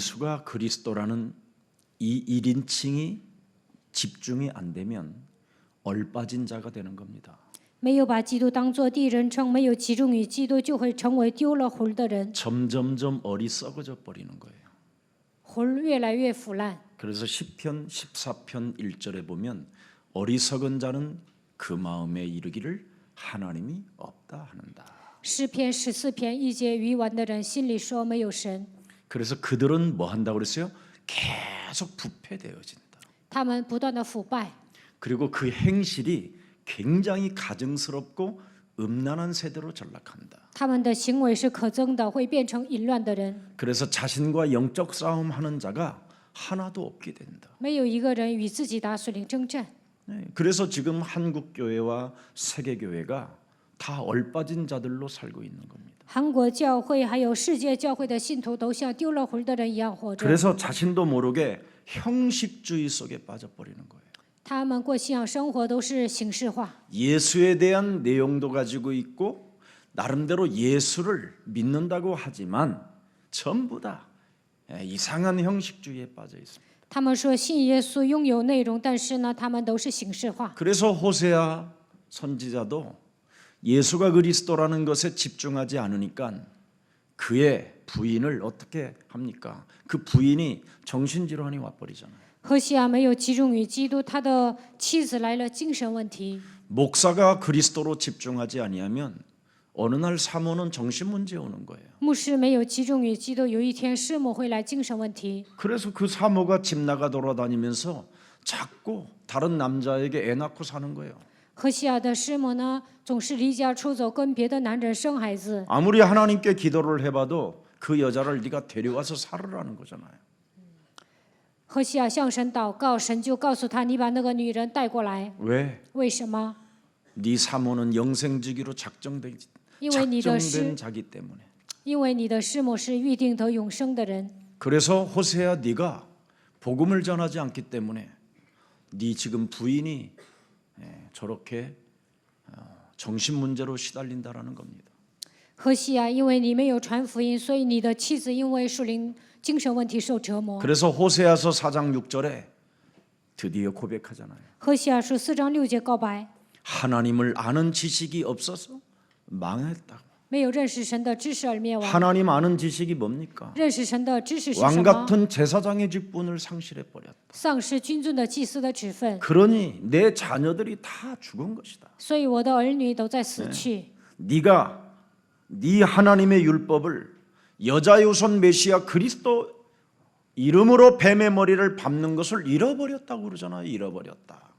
예수가 그리스도라는 이 1인칭이 집중이 안 되면 얼빠진 자가 되는 겁니다. 没有把基督当作第一人称，没有集中于基督，就会成为丢了魂的人， 점점점 어리석어져 버리는 거예요. 魂越来越腐烂。 그래서 시편 14편 1절에 보면 어리석은 자는 그 마음에 이르기를 하나님이 없다 하는다. 诗篇14篇1节，愚顽的人心里说没有神， 그래서 그들은 뭐 한다고 그랬어요? 계속 부패되어진다. 他们不断的腐败， 그리고 그 행실이 굉장히 가증스럽고 음란한 세대로 전락한다. 他们的行为是可憎的，会变成淫乱的人。 그래서 자신과 영적 싸움하는 자가 하나도 없게 된다. 没有一个人与自己打属灵征战。 그래서 지금 한국 교회와 세계 교회가 다 얼빠진 자들로 살고 있는 겁니다. 韩国教会还有世界教会的信徒都像丢了魂的人一样活着， 그래서 자신도 모르게 형식주의 속에 빠져버리는 거예요. 他们过信仰生活都是形式化， 예수에 대한 내용도 가지고 있고 나름대로 예수를 믿는다고 하지만 전부 다 이상한 형식주의에 빠져 있습니다. 他们说信耶稣拥有内容，但是呢，他们都是形式化。 그래서 호세아 선지자도 예수가 그리스도라는 것에 집중하지 않으니까 그의 부인을 어떻게 합니까? 그 부인이 정신질환이 와버리잖아요. 何西阿没有集中于基督，他的妻子来了精神问题。 목사가 그리스도로 집중하지 아니하면 어느 날 사모는 정신 문제 오는 거예요. 牧师没有集中于基督，有一天师母会来精神问题。 그래서 그 사모가 집 나가 돌아다니면서 자꾸 다른 남자에게 애 낳고 사는 거예요. 何西阿的师母呢，总是离家出走，跟别的男人生孩子。 아무리 하나님께 기도를 해봐도 그 여자를 네가 데려와서 살으라는 거잖아요. 何西阿向神祷告，神就告诉他：“你把那个女人带过来。 왜? 为什么？ 네 사모는 영생지기로 작정된 因为你的师， 자기 때문에. 因为你的师母是预定得永生的人。 그래서 호세야 네가 복음을 전하지 않기 때문에 네 지금 부인이 저렇게 정신 문제로 시달린다라는 겁니다. 何西阿，因为你没有传福音，所以你的妻子因为属灵精神问题受折磨。 그래서 호세아서 4장 6절에 드디어 고백하잖아요. 何西阿书4章6节告白， 하나님을 아는 지식이 없어서 망했다. 没有认识神的知识而灭亡。 하나님 아는 지식이 뭡니까? 认识神的知识是 왕 什么？ 같은 제사장의 직분을 상실해 버렸다. 丧失君尊的祭司的职分， 그러니 내 자녀들이 다 죽은 것이다. 所以我的儿女都在死去。 네가 네 하나님의 율법을 여자의 우선 메시아 그리스도 이름으로 뱀의 머리를 밟는 것을 잃어버렸다고 그러잖아요. 잃어버렸다.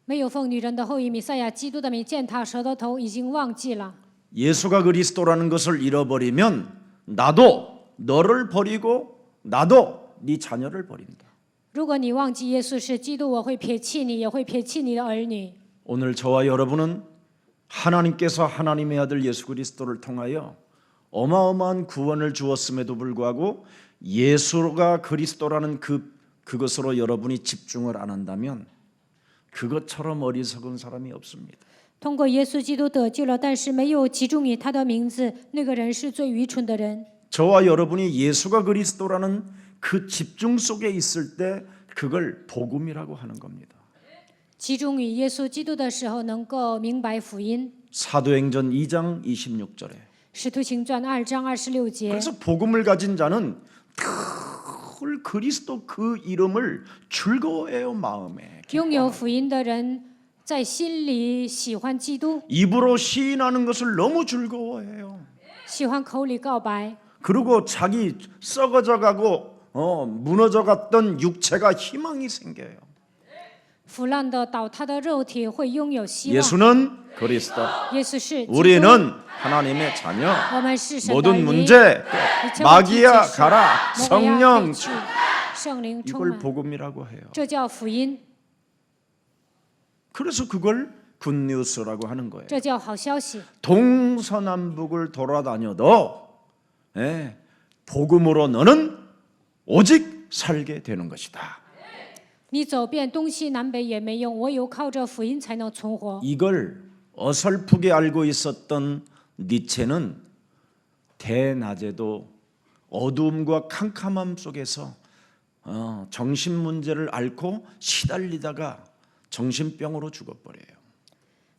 没有奉女人的后裔弥赛亚基督的名践踏蛇的头，已经忘记了。 예수가 그리스도라는 것을 잃어버리면 나도 너를 버리고 나도 네 자녀를 버린다. 如果你忘记耶稣是基督，我会撇弃你，也会撇弃你的儿女。 오늘 저와 여러분은 하나님께서 하나님의 아들 예수 그리스도를 통하여 어마어마한 구원을 주었음에도 불구하고 예수가 그리스도라는 그것으로 여러분이 집중을 안 한다면 그것처럼 어리석은 사람이 없습니다. 通过耶稣基督得救了，但是没有集中于他的名字，那个人是最愚蠢的人。 저와 여러분이 예수가 그리스도라는 그 집중 속에 있을 때 그걸 복음이라고 하는 겁니다. 集中于耶稣基督的时候，能够明白福音。 사도행전 2장 26절에 使徒行传2章26节。 그래서 복음을 가진 자는 늘 그리스도 그 이름을 즐거워해요. 마음에 拥有福音的人在心里喜欢基督， 입으로 시인하는 것을 너무 즐거워해요. 喜欢口里告白， 그리고 자기 썩어져 가고 무너져 갔던 육체가 희망이 생겨요. 腐烂的倒塌的肉体会拥有希望。 예수는 그리스도, 耶稣是基督， 우리는 하나님의 자녀. 我们是神的儿 모든 女。 문제 一切问题 마귀야 结束 가라. 魔鬼要 성령 退去，圣灵充 이걸 满， 복음이라고 해요. 这叫福音， 그래서 그걸 굿뉴스라고 하는 거예요. 这叫好消息。 동서남북을 돌아다녀도 복음으로 너는 오직 살게 되는 것이다. 你走遍东西南北也没用，唯有靠着福音才能存活。 이걸 어설프게 알고 있었던 니체는 대낮에도 어두움과 캄캄함 속에서 정신 문제를 앓고 시달리다가 정신병으로 죽어버려요.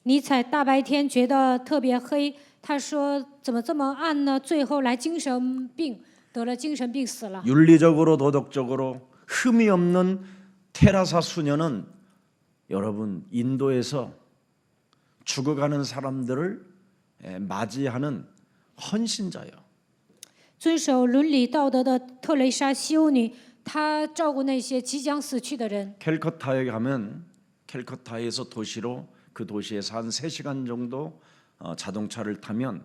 尼采大白天觉得特别黑，他说怎么这么暗呢？最后来精神病，得了精神病死了。 윤리적으로 도덕적으로 흠이 없는 테라사 수녀는 여러분 인도에서 죽어가는 사람들을 맞이하는 헌신자예요. 遵守伦理道德的特蕾莎修女，她照顾那些即将死去的人。 캘커타에 가면 캘커타에서 도시로 그 도시에서 한 3시간 정도 자동차를 타면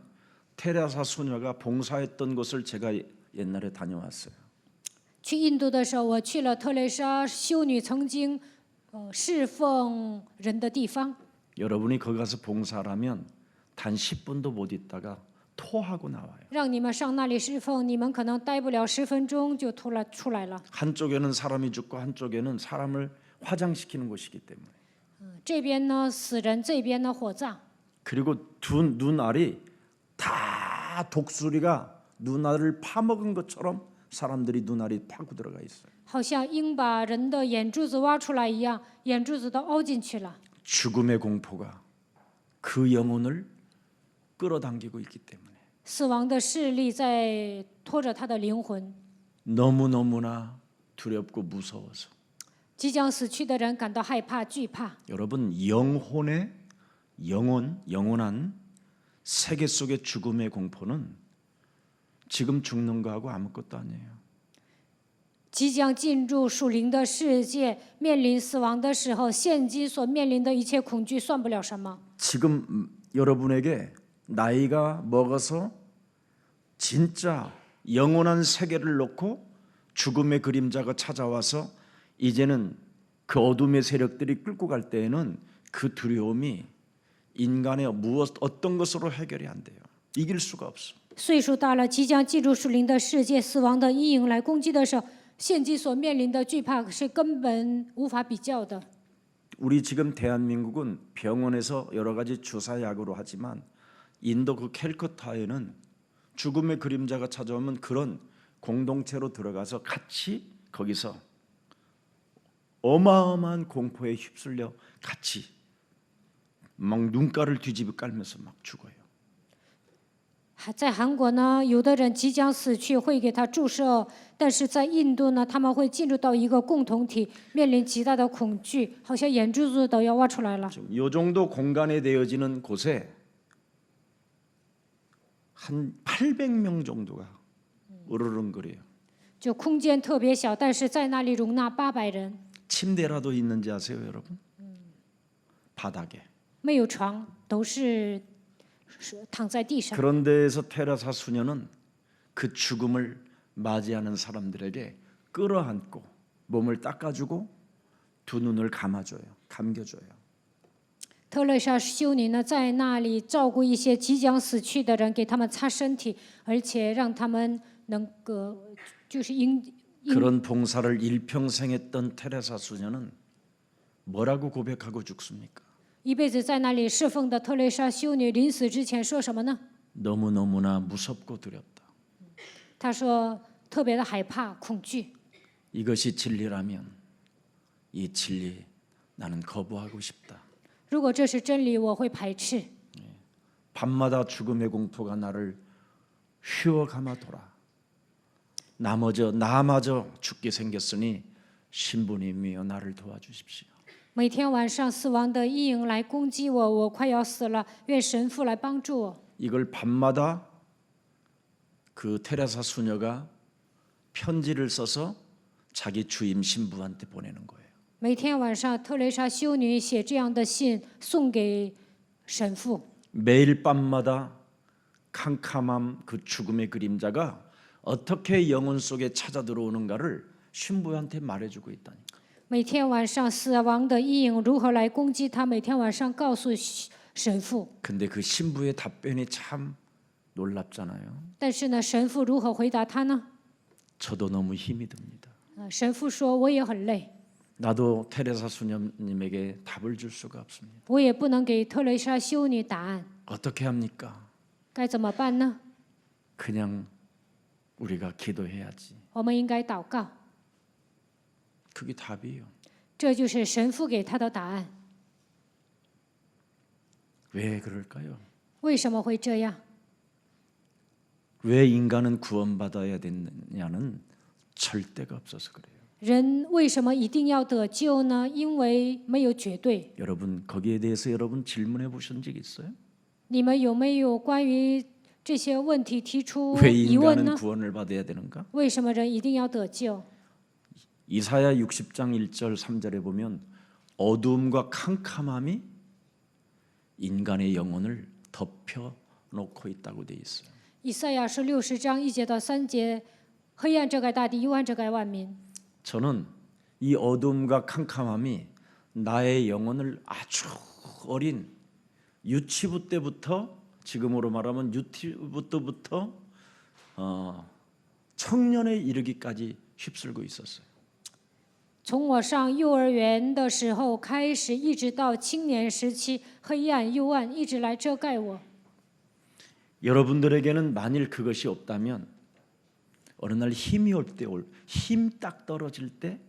테레사 수녀가 봉사했던 곳을 제가 옛날에 다녀왔어요. 去印度的时候，我去了特蕾莎修女曾经侍奉人的地方。 여러분이 거기 가서 봉사하면 단 10분도 못 있다가 토하고 나와요. 让你们上那里侍奉，你们可能待不了10分钟就出来了。 한쪽에는 사람이 죽고 한쪽에는 사람을 화장시키는 곳이기 때문에. 这边呢死人，这边呢火葬。 그리고 두 눈알이 다 독수리가 눈알을 파먹은 것처럼 사람들이 눈알이 파고 들어가 있어요. 好像鹰把人的眼珠子挖出来一样，眼珠子都凹进去了。 죽음의 공포가 그 영혼을 끌어당기고 있기 때문에 死亡的势力在拖着他的灵魂。 너무너무나 두렵고 무서워서 即将死去的人感到害怕、惧怕。 여러분 영원한 세계 속의 죽음의 공포는 지금 죽는 거하고 아무것도 아니에요. 即将进入属灵的世界，面临死亡的时候，现今所面临的一切恐惧算不了什么。 지금 여러분에게 나이가 먹어서 진짜 영원한 세계를 놓고 죽음의 그림자가 찾아와서 이제는 그 어둠의 세력들이 끌고 갈 때에는 그 두려움이 인간의 어떤 것으로 해결이 안 돼요. 이길 수가 없어. 岁数大了，即将进入属灵的世界，死亡的阴影来攻击的时候，现今所面临的惧怕是根本无法比较的。 우리 지금 대한민국은 병원에서 여러 가지 주사 약으로 하지만 인도 그 캘커타에는 죽음의 그림자가 찾아오면 그런 공동체로 들어가서 같이 거기서 어마어마한 공포에 휩쓸려 같이 막 눈가를 뒤집어 깔면서 막 죽어요. 在韩国呢，有的人即将死去，会给他注射；但是在印度呢，他们会进入到一个共同体，面临极大的恐惧，好像眼珠子都要挖出来了。 지금 요 정도 공간에 되어지는 곳에 한 800명 정도가 으르렁거려요. 就空间特别小，但是在那里容纳800人， 침대라도 있는지 아세요, 여러분? 바닥에. 没有床，都是躺在地上。 그런 데에서 테라사 수녀는 그 죽음을 맞이하는 사람들에게 끌어안고 몸을 닦아주고 두 눈을 감겨줘요. 特蕾莎修女呢，在那里照顾一些即将死去的人，给他们擦身体，而且让他们能够就是그런 봉사를 일평생 했던 테레사 수녀는 뭐라고 고백하고 죽습니까? 一辈子在那里侍奉的特蕾莎修女，临死之前说什么呢？ 너무너무나 무섭고 두렵다. 她说特别的害怕、恐惧。 이것이 진리라면 이 진리 나는 거부하고 싶다. 如果这是真理，我会排斥。 밤마다 죽음의 공포가 나를 휘어감아 돌아. 나마저 죽게 생겼으니 신부님이여 나를 도와주십시오. 每天晚上死亡的阴影来攻击我，我快要死了，愿神父来帮助我。 이걸 밤마다 그 테레사 수녀가 편지를 써서 자기 주임 신부한테 보내는 거예요. 每天晚上，特蕾莎修女写这样的信送给神父。 매일 밤마다 캄캄함 그 죽음의 그림자가 어떻게 영혼 속에 찾아 들어오는가를 신부한테 말해주고 있다니까. 每天晚上，死亡的阴影如何来攻击他？每天晚上告诉神父。 근데 그 신부의 답변이 참 놀랍잖아요. 但是呢，神父如何回答他呢？ 저도 너무 힘이 듭니다. 神父说：“我也很累， 나도 테레사 수녀님에게 답을 줄 수가 없습니다. 我也不能给特蕾莎修女答案， 어떻게 합니까? 该怎么办呢？ 그냥 우리가 기도해야지. 我们应该祷告， 그게 답이에요. 这就是神父给他的答案。 왜 그럴까요? 为什么会这样？ 왜 인간은 구원받아야 되느냐는 절대가 없어서 그래요. 人为什么一定要得救呢？因为没有绝对。 여러분 거기에 대해서 여러분 질문해 보신 적 있어요? 你们有没有关于这些问题提出 왜 疑问 인간은 呢？ 구원을 받아야 되는가? 为什么人一定要得救？ 이사야 60장 1절 3절에 보면 어두움과 캄캄함이 인간의 영혼을 덮여 놓고 있다고 돼 있어요. 以赛亚是60章1节到3节，黑暗遮盖大地，幽暗遮盖万民。 저는 이 어두움과 캄캄함이 나의 영혼을 아주 어린 유치부 때부터 지금으로 말하면 유치부 때부터 청년에 이르기까지 휩쓸고 있었어요. 从我上幼儿园的时候开始，一直到青年时期，黑暗幽暗一直来遮盖我。 여러분들에게는 만일 그것이 없다면 어느 날 힘이 올 때 힘 딱 떨어질 때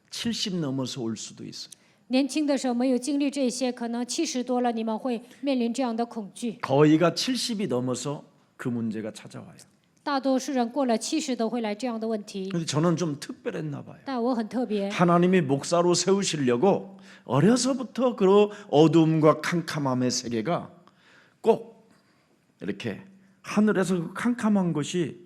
70 넘어서 올 수도 있어요. 年轻的时候没有经历这些，可能70多了，你们会面临这样的恐惧。 거의가 70이 넘어서 그 문제가 찾아와요. 大多数人过了70都会来这样的问题， 근데 저는 좀 특별했나 봐요. 但我很特别。 하나님이 목사로 세우시려고 어려서부터 그 어두움과 캄캄함의 세계가 꼭 이렇게 하늘에서 그 캄캄한 것이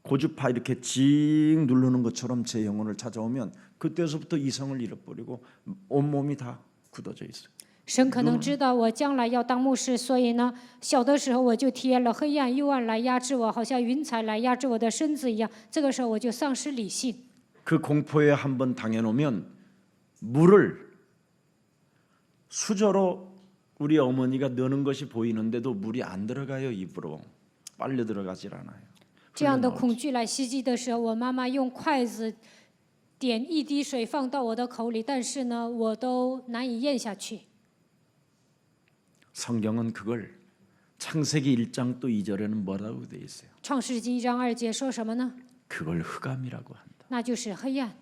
고주파 이렇게 징 누르는 것처럼 제 영혼을 찾아오면 그때서부터 이성을 잃어버리고 온몸이 다 굳어져 있어요. 神可能知道我将来要当牧师，所以呢，小的时候我就体验了黑暗、幽暗来压制我，好像云彩来压制我的身子一样。这个时候我就丧失理性。 그 공포에 한번 당해놓으면 물을 수저로 우리 어머니가 넣는 것이 보이는데도 물이 안 들어가요. 입으로 빨려 들어가질 않아요. 这样的恐惧来袭击的时候，我妈妈用筷子点一滴水放到我的口里，但是呢，我都难以咽下去。 성경은 그걸 창세기 1장 또 2절에는 뭐라고 돼 있어요? 创世纪1章2节说什么呢？ 그걸 흑암이라고 한다. 那就是黑暗。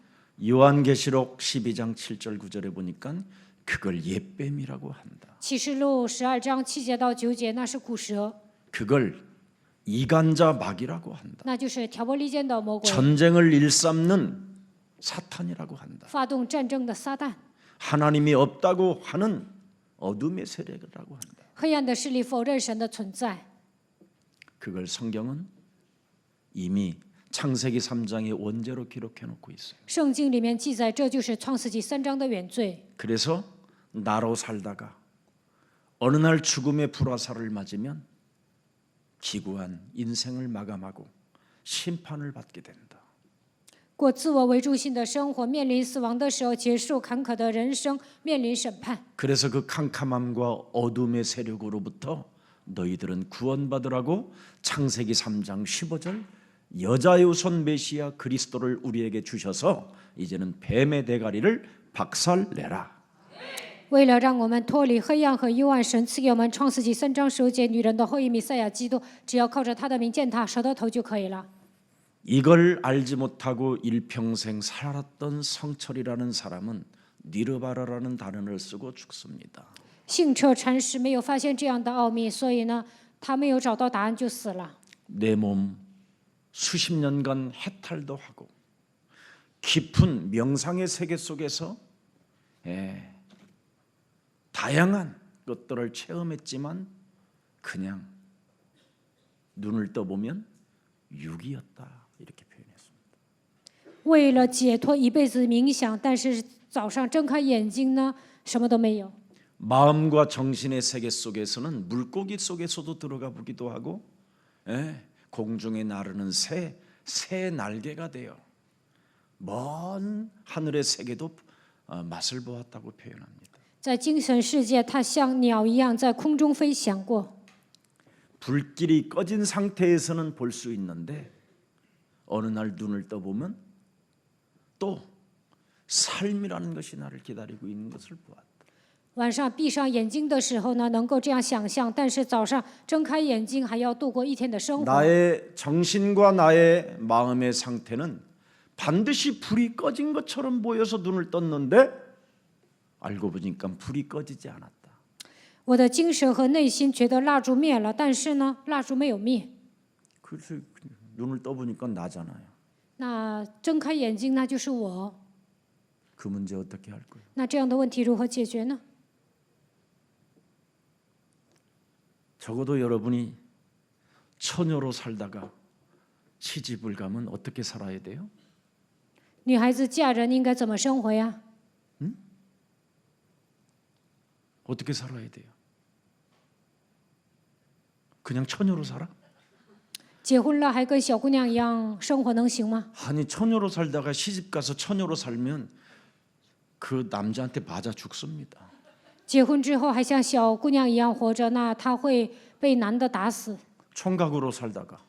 요한계시록 12장 7절 9절에 보니까 그걸 옛뱀이라고 한다. 启示录12章7节到9节，那是古蛇， 그걸 이간자 마귀라고 한다. 那就是挑拨离间的魔鬼， 전쟁을 일삼는 사탄이라고 한다. 发动战争的撒旦， 하나님이 없다고 하는 어둠의 세력이라고 한다. 黑暗的势力否认神的存在。 그걸 성경은 이미 창세기 3장의 원제로 기록해 놓고 있어요. 圣经里面记载，这就是创世纪3章的原罪。 그래서 나로 살다가 어느 날 죽음의 불화살을 맞으면 기구한 인생을 마감하고 심판을 받게 된다. 过自我为中心的生活，面临死亡的时候，结束坎坷的人生，面临审判。 그래서 그 캄캄함과 어둠의 세력으로부터 너희들은 구원받으라고 창세기 3장 15절 여자의 우선 메시아 그리스도를 우리에게 주셔서 이제는 뱀의 대가리를 박살내라. 为了让我们脱离黑暗和幽暗，神赐给我们创世纪3章19节女人的后裔弥赛亚基督，只要靠着他的名践踏蛇的头就可以了。 이걸 알지 못하고 일평생 살았던 성철이라는 사람은 니르바라라는 단어를 쓰고 죽습니다. 幸彻禅师没有发现这样的奥秘，所以呢，他没有找到答案就死了。 내 몸 수십 년간 해탈도 하고 깊은 명상의 세계 속에서 다양한 것들을 체험했지만 그냥 눈을 떠보면 육이었다 이렇게 표현했습니다. 为了解脱一辈子冥想，但是早上睁开眼睛呢，什么都没有。 마음과 정신의 세계 속에서는 물고기 속에서도 들어가 보기도 하고 공중에 나르는 새 날개가 되어 먼 하늘의 세계도 맛을 보았다고 표현합니다. 在精神世界，他像鸟一样在空中飞翔过。 불길이 꺼진 상태에서는 볼 수 있는데 어느 날 눈을 떠보면 또 삶이라는 것이 나를 기다리고 있는 것을 보았다. 晚上闭上眼睛的时候呢，能够这样想象，但是早上睁开眼睛还要度过一天的生活。 나의 정신과 나의 마음의 상태는 반드시 불이 꺼진 것처럼 보여서 눈을 떴는데 알고 보니까 불이 꺼지지 않았다. 我的精神和内心觉得蜡烛灭了，但是呢，蜡烛没有灭。 그래서 눈을 떠보니까 나잖아요. 那睁开眼睛，那就是我。 그 문제 어떻게 할 거예요? 那这样的问题如何解决呢？ 적어도 여러분이 처녀로 살다가 시집을 가면 어떻게 살아야 돼요? 女孩子嫁人应该怎么生活呀？ 어떻게 살아야 돼요? 그냥 처녀로 살아? 结婚了还跟小姑娘一样生活能行吗？ 아니 처녀로 살다가 시집 가서 처녀로 살면 그 남자한테 맞아 죽습니다. 结婚之后还像小姑娘一样活着，那她会被男的打死。 총각으로 살다가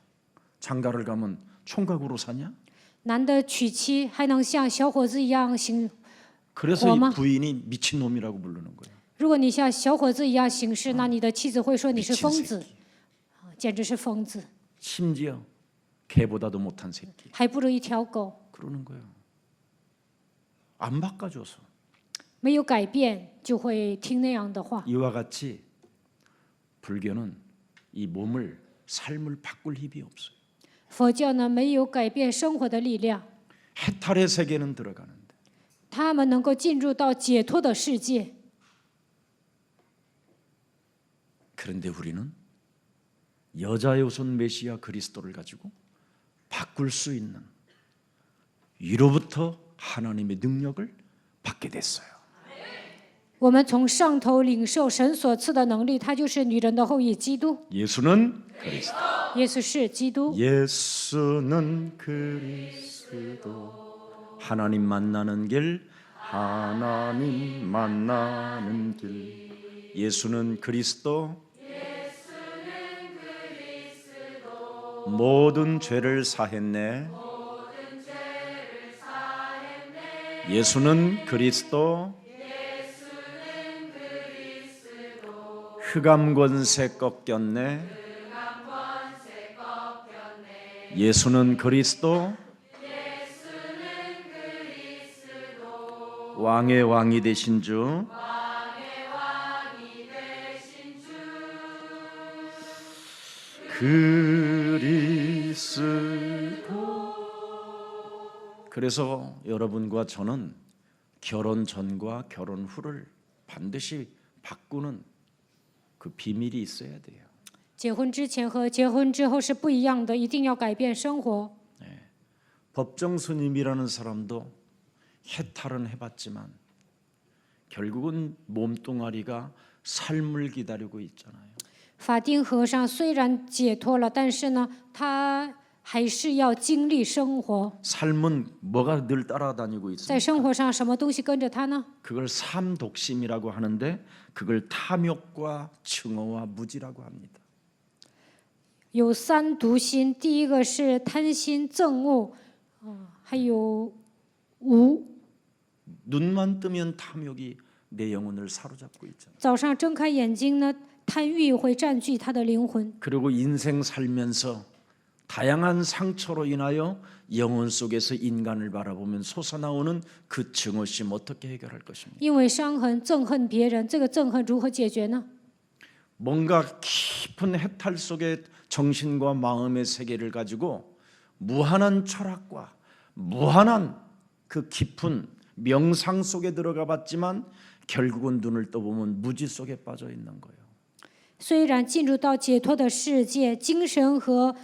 장가를 가면 총각으로 사냐? 男的娶妻还能像小伙子一样行？ 그래서 고마. 이 부인이 미친놈이라고 부르는 거예요. 如果你像小伙子一样行事，那你的妻子会说你是 미친 疯子， 새끼. 简直是疯子， 심지어 개보다도 못한 새끼. 还不如一条狗。 그러는 거예요. 안 바꿔줘서. 没有改变就会听那样的话。 이와 같이 불교는 이 몸을 삶을 바꿀 힘이 없어요. 佛教呢，没有改变生活的力量， 해탈의 세계는 들어가는데 他们能够进入到解脱的世界。 그런데 우리는 여자의 우선 메시아 그리스도를 가지고 바꿀 수 있는 위로부터 하나님의 능력을 받게 됐어요. 我们从上头领受神所赐的能力，他就是女人的后裔基督。 예수는 그리스도. 耶稣是基督， 예수는 그리스도. 하나님 만나는 길, 하나님 만나는 길. 예수는 그리스도. 모든 죄를 사했네. 예수는 그리스도. 흑암 권세 꺾였네. 예수는 그리스도. 왕의 왕이 되신 주. 그리스도. 그래서 여러분과 저는 결혼 전과 결혼 후를 반드시 바꾸는 그 비밀이 있어야 돼요. 结婚之前和结婚之后是不一样的，一定要改变生活。 법정 스님이라는 사람도 해탈은 해봤지만 결국은 몸뚱아리가 삶을 기다리고 있잖아요. 法定和尚虽然解脱了，但是呢，他还是要经历生活。 삶은 뭐가 늘 따라다니고 在 있습니다. 生活上，什么东西跟着他呢？ 그걸 삼독심이라고 하는데 그걸 탐욕과 증오와 무지라고 합니다. 有三毒心，第一个是贪心、憎恶，还有无。 눈만 뜨면 탐욕이 내 영혼을 사로잡고 있잖아요. 早上睁开眼睛呢，贪欲会占据他的灵魂。 그리고 인생 살면서 다양한 상처로 인하여 영혼 속에서 인간을 바라보면 솟아나오는 그 증오심 어떻게 해결할 것입니까? 因为伤痕憎恨别人，这个憎恨如何解决呢？ 뭔가 깊은 해탈 속의 정신과 마음의 세계를 가지고 무한한 철학과 무한한 그 깊은 명상 속에 들어가 봤지만 결국은 눈을 떠보면 무지 속에 빠져 있는 거예요. 虽然进入到解脱的世界，精神和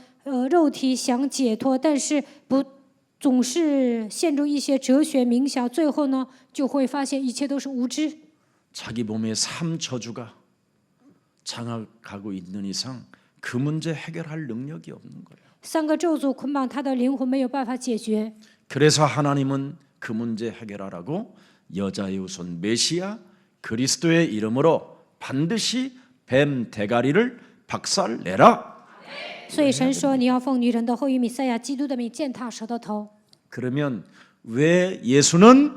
肉体想解脱，但是不总是陷入一些哲学冥想，最后呢就会发现一切都是无知。 자기 몸에 삶 저주가 장악하고 있는 이상 그 문제 해결할 능력이 없는 거예요. 三个咒诅捆绑他的灵魂，没有办法解决。 그래서 하나님은 그 문제 해결하라고 여자의 우선 메시아 그리스도의 이름으로 반드시 뱀 대가리를 박살내라. 所以神说，你要奉女人的后裔弥赛亚基督的名践踏蛇的头。 그러면 왜 예수는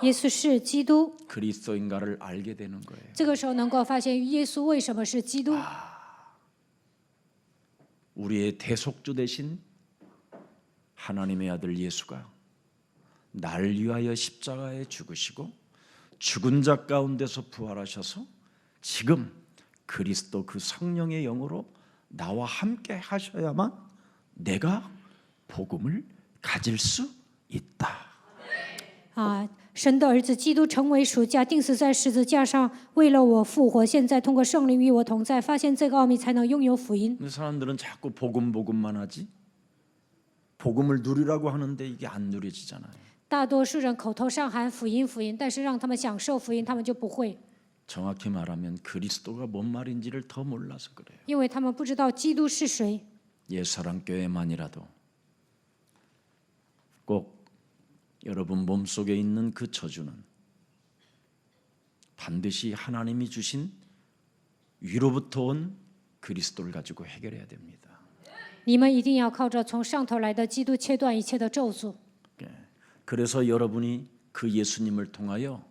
耶稣是基督。 그리스도인가를 알게 되는 거예요. 这个时候能够发现耶稣为什么是基督。 우리의 대속주 되신 하나님의 아들 예수가 날 위하여 십자가에 죽으시고 죽은 자 가운데서 부활하셔서 지금 그리스도 그 성령의 영으로 나와 함께 하셔야만 내가 복음을 가질 수 있다. 神的儿子基督成为赎价，钉死在十字架上，为了我复活。现在通过圣灵与我同在，发现这个奥秘，才能拥有福音。 근데 사람들은 자꾸 복음만 하지 복음을 누리라고 하는데 이게 안 누려지잖아요. 大多数人口头上喊福音，福音，但是让他们享受福音，他们就不会， 정확히 말하면 그리스도가 뭔 말인지를 더 몰라서 그래요. 因为他们不知道基督是谁。 옛사랑교회만이라도 꼭 여러분 몸속에 있는 그 저주는 반드시 하나님이 주신 위로부터 온 그리스도를 가지고 해결해야 됩니다. 你们一定要靠着从上头来的基督切断一切的咒诅。 그래서 여러분이 그 예수님을 통하여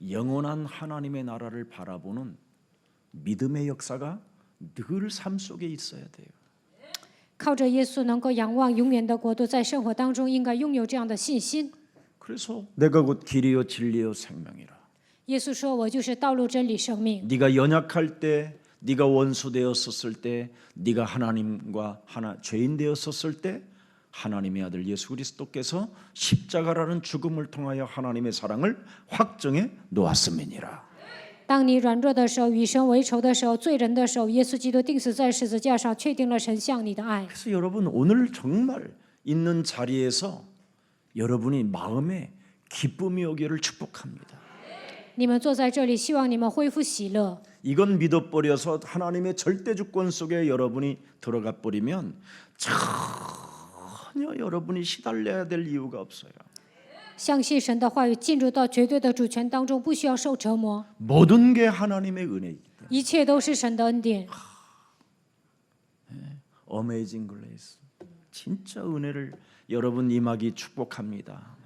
영원한 하나님의 나라를 바라보는 믿음의 역사가 늘 삶 속에 있어야 돼요. 靠着耶稣能够仰望永远的国度，在生活当中应该拥有这样的信心。 그래서 내가 곧 길이요 진리요 생명이라. 耶稣说：“我就是道路、真理、生命。” 네가 연약할 때, 네가 원수 되었었을 때, 네가 하나님과 죄인 되었었을 때 하나님의 아들 예수 그리스도께서 십자가라는 죽음을 통하여 하나님의 사랑을 확정해 놓았음이니라. 当你软弱的时候，与神为仇的时候，罪人的时候，耶稣基督钉死在十字架上，确定了神向你的爱。 그래서 여러분 오늘 정말 있는 자리에서 여러분이 마음에 기쁨이 오기를 축복합니다. 你们坐在这里，希望你们恢复喜乐。 이건 믿어버려서 하나님의 절대주권 속에 여러분이 들어가 버리면 전혀 여러분이 시달려야 될 이유가 없어요. 相信神的话语，进入到绝对的主权当中，不需要受折磨， 모든 게 하나님의 은혜이기 때문에. 一切都是神的恩典。 Amazing Grace. 진짜 은혜를 여러분 임하기 축복합니다.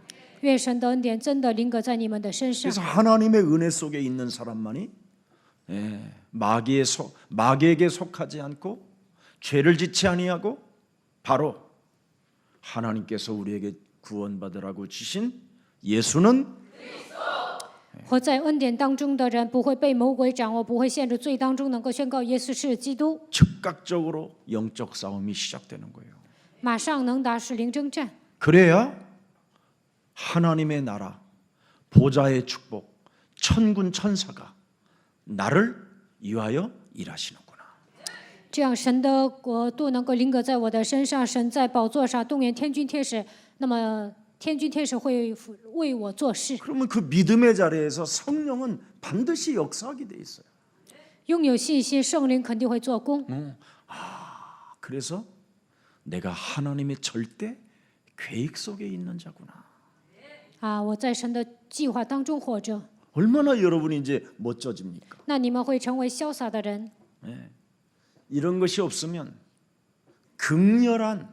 愿神的恩典真的临格在你们的身上。 그래서 하나님의 은혜 속에 있는 사람만이 마귀에게 속하지 않고 죄를 짓지 아니하고 바로 하나님께서 우리에게 구원받으라고 주신 예수는 活在恩典当中的人，不会被魔鬼掌握，不会陷入罪当中，能够宣告耶稣是基督， 즉각적으로 영적 싸움이 시작되는 거예요. 马上能打是灵征战。 그래야 하나님의 나라, 보좌의 축복, 천군 천사가 나를 위하여 일하시는구나. 这样神的国度能够临格在我的身上，神在宝座上动员天军天使，那么天军天使会为我做事。 그러면 그 믿음의 자리에서 성령은 반드시 역사하게 돼 있어요. 拥有信心，圣灵肯定会做工。 그래서 내가 하나님의 절대 계획 속에 있는 자구나. 我在神的计划当中活着， 얼마나 여러분이 이제 멋져집니까? 那你们会成为潇洒的人。 이런 것이 없으면 극렬한,